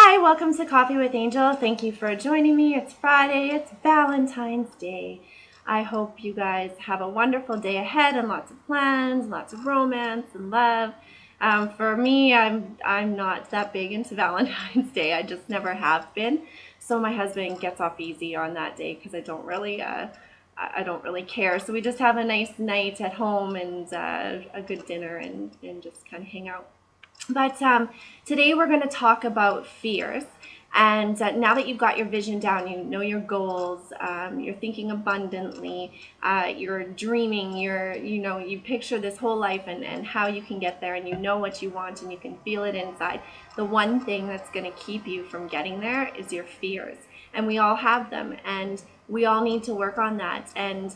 Hi, welcome to Coffee with Angel. Thank you for joining me. It's Friday, it's Valentine's Day. I hope you guys have a wonderful day ahead and lots of plans, lots of romance and love. For me, I'm not that big into Valentine's Day. I just never have been. So my husband gets off easy on that day because I don't really care. So we just have a nice night at home and a good dinner and just kind of hang out. But today we're going to talk about fears. And now that you've got your vision down, you know your goals, you're thinking abundantly, you're dreaming, you picture this whole life and how you can get there, and you know what you want and you can feel it inside. The one thing that's going to keep you from getting there is your fears. And we all have them, and we all need to work on that. And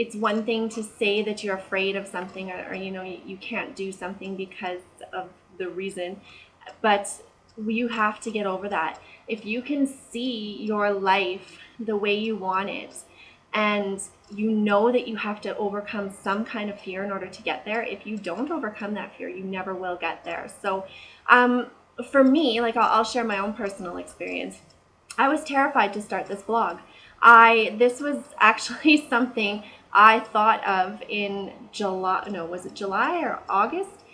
it's one thing to say that you're afraid of something, or you can't do something because of the reason, but you have to get over that. If you can see your life the way you want it, and you know that you have to overcome some kind of fear in order to get there, if you don't overcome that fear, you never will get there. So for me, like I'll share my own personal experience. I was terrified to start this blog. This was actually something I thought of in July. No, was it July or August?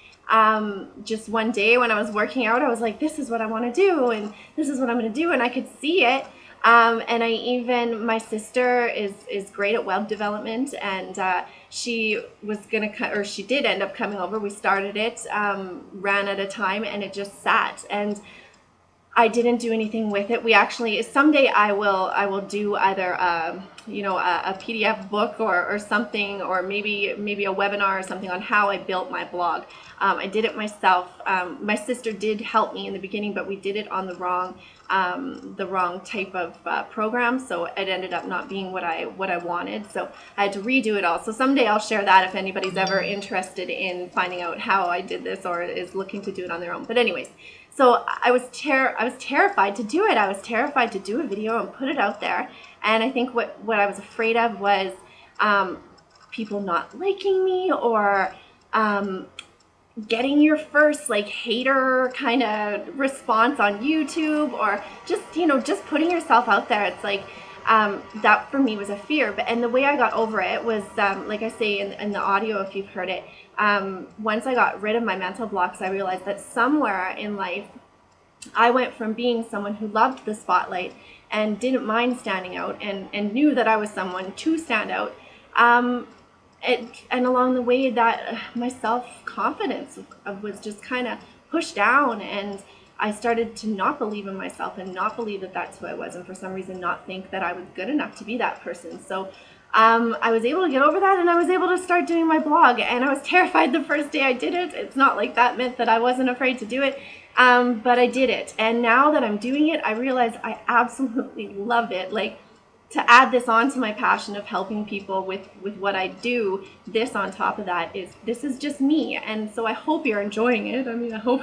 Just one day when I was working out, I was like, this is what I want to do, and this is what I'm going to do, and I could see it. And my sister is great at web development, and she did end up coming over. We started it, ran at a time, and it just sat. And I didn't do anything with it. We actually, someday I will do either a PDF book or something, or maybe a webinar or something on how I built my blog. I did it myself. My sister did help me in the beginning, but we did it on the wrong type of program, so it ended up not being what I wanted. So I had to redo it all. So someday I'll share that if anybody's ever interested in finding out how I did this or is looking to do it on their own. But anyways. So I was terrified to do it. I was terrified to do a video and put it out there. And I think what I was afraid of was people not liking me, or getting your first hater kind of response on YouTube, or just putting yourself out there. It's like that for me was a fear. And the way I got over it was, like I say in the audio, if you've heard it, once I got rid of my mental blocks, I realized that somewhere in life, I went from being someone who loved the spotlight and didn't mind standing out, and knew that I was someone to stand out. And along the way, that my self-confidence was just kind of pushed down, and I started to not believe in myself and not believe that that's who I was, and for some reason not think that I was good enough to be that person. So I was able to get over that, and I was able to start doing my blog, and I was terrified the first day I did it. It's not like that meant that I wasn't afraid to do it, but I did it. And now that I'm doing it, I realize I absolutely love it. Like, to add this on to my passion of helping people with what I do, this on top of that this is just me. And so I hope you're enjoying it. I mean, I hope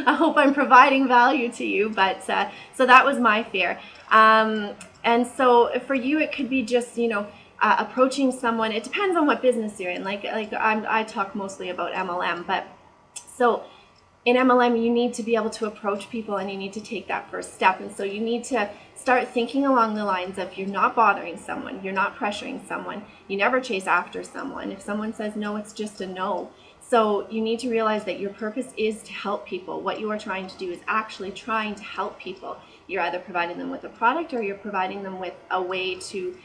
I hope I'm providing value to you. But so that was my fear. And so for you, it could be just approaching someone. It depends on what business you're in. I talk mostly about MLM, but so in MLM, you need to be able to approach people, and you need to take that first step. And so you need to start thinking along the lines of, you're not bothering someone, you're not pressuring someone, you never chase after someone. If someone says no, it's just a no. So you need to realize that your purpose is to help people. What you are trying to do is actually trying to help people. You're either providing them with a product, or you're providing them with a way to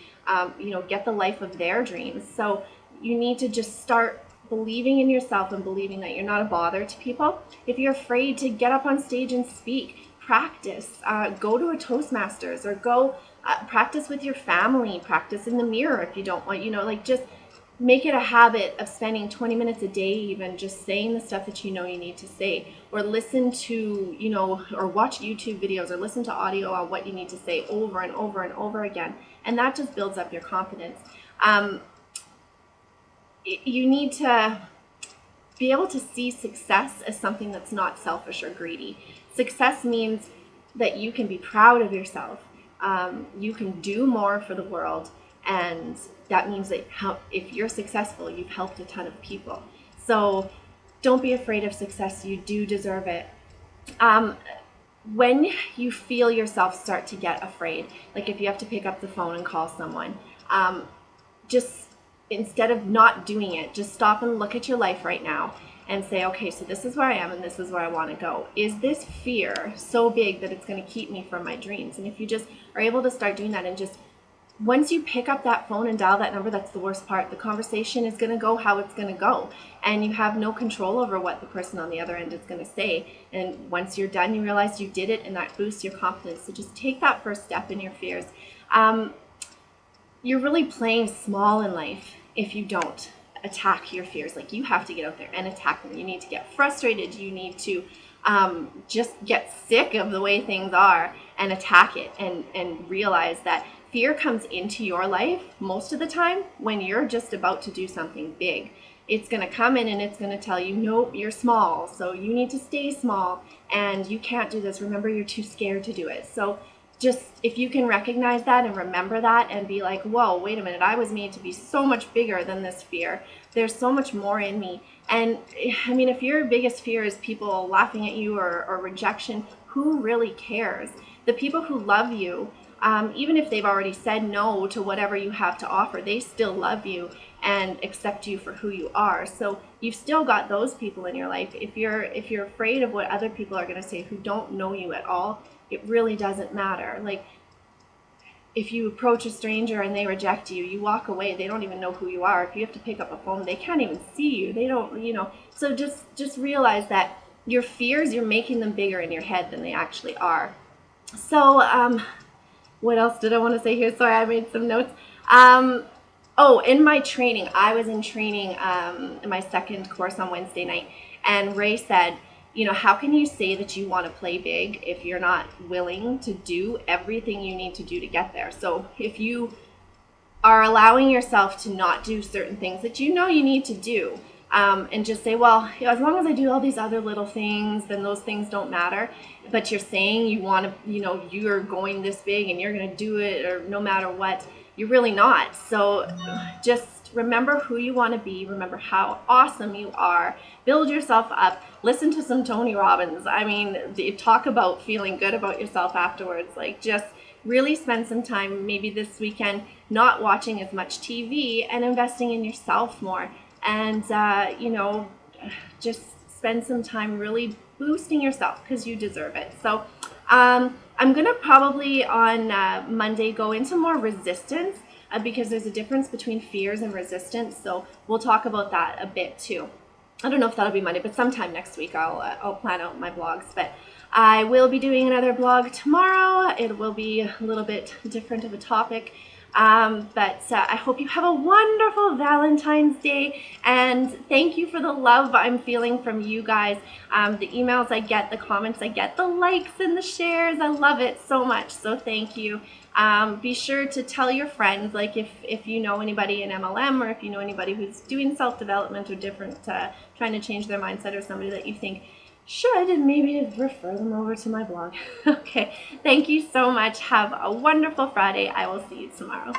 get the life of their dreams. So you need to just start believing in yourself and believing that you're not a bother to people. If you're afraid to get up on stage and speak, practice. Go to a Toastmasters, or go practice with your family. Practice in the mirror if you don't want, just make it a habit of spending 20 minutes a day even just saying the stuff that you need to say, or listen to, or watch YouTube videos, or listen to audio on what you need to say over and over and over again. And that just builds up your confidence. You need to be able to see success as something that's not selfish or greedy. Success means that you can be proud of yourself. You can do more for the world, and that means that if you're successful, you've helped a ton of people. So don't be afraid of success. You do deserve it. When you feel yourself start to get afraid, like if you have to pick up the phone and call someone, just instead of not doing it, just stop and look at your life right now and say, okay, so this is where I am and this is where I want to go. Is this fear so big that it's going to keep me from my dreams? And if you just are able to start doing that, and just once you pick up that phone and dial that number, that's the worst part. The conversation is going to go how it's going to go, and you have no control over what the person on the other end is going to say. And once you're done, you realize you did it, and that boosts your confidence. So just take that first step in your fears. You're really playing small in life if you don't attack your fears. Like, you have to get out there and attack them. You need to get frustrated. You need to just get sick of the way things are and attack it, and realize that fear comes into your life most of the time when you're just about to do something big. It's going to come in and it's going to tell you, nope, you're small, so you need to stay small, and you can't do this. Remember, you're too scared to do it. So just, if you can recognize that and remember that and be like, whoa, wait a minute, I was made to be so much bigger than this fear. There's so much more in me. And I mean, if your biggest fear is people laughing at you or rejection, who really cares? The people who love you, even if they've already said no to whatever you have to offer, they still love you and accept you for who you are. So you've still got those people in your life. If you're afraid of what other people are going to say who don't know you at all, it really doesn't matter. Like, if you approach a stranger and they reject you, you walk away. They don't even know who you are. If you have to pick up a phone, they can't even see you. They don't, So just realize that your fears, you're making them bigger in your head than they actually are. So what else did I want to say here? Sorry, I made some notes. In my training, I was in training in my second course on Wednesday night, and Ray said, how can you say that you want to play big if you're not willing to do everything you need to do to get there? So if you are allowing yourself to not do certain things that you need to do, and just say, well, as long as I do all these other little things, then those things don't matter. But you're saying you want to, you're going this big and you're going to do it, or no matter what, you're really not. So just remember who you want to be. Remember how awesome you are. Build yourself up. Listen to some Tony Robbins. I mean, talk about feeling good about yourself afterwards. Like, just really spend some time, maybe this weekend, not watching as much TV and investing in yourself more. And, just spend some time really boosting yourself, because you deserve it. So I'm going to probably on Monday go into more resistance, because there's a difference between fears and resistance. So we'll talk about that a bit too. I don't know if that'll be Monday, but sometime next week I'll plan out my blogs. But I will be doing another blog tomorrow. It will be a little bit different of a topic. But I hope you have a wonderful Valentine's Day, and thank you for the love I'm feeling from you guys. The emails I get, the comments I get, the likes and the shares, I love it so much. So thank you. Be sure to tell your friends, like if you know anybody in MLM, or if you know anybody who's doing self-development or different, trying to change their mindset, or somebody that you think should, and maybe refer them over to my blog. Okay, thank you so much. Have a wonderful Friday. I will see you tomorrow.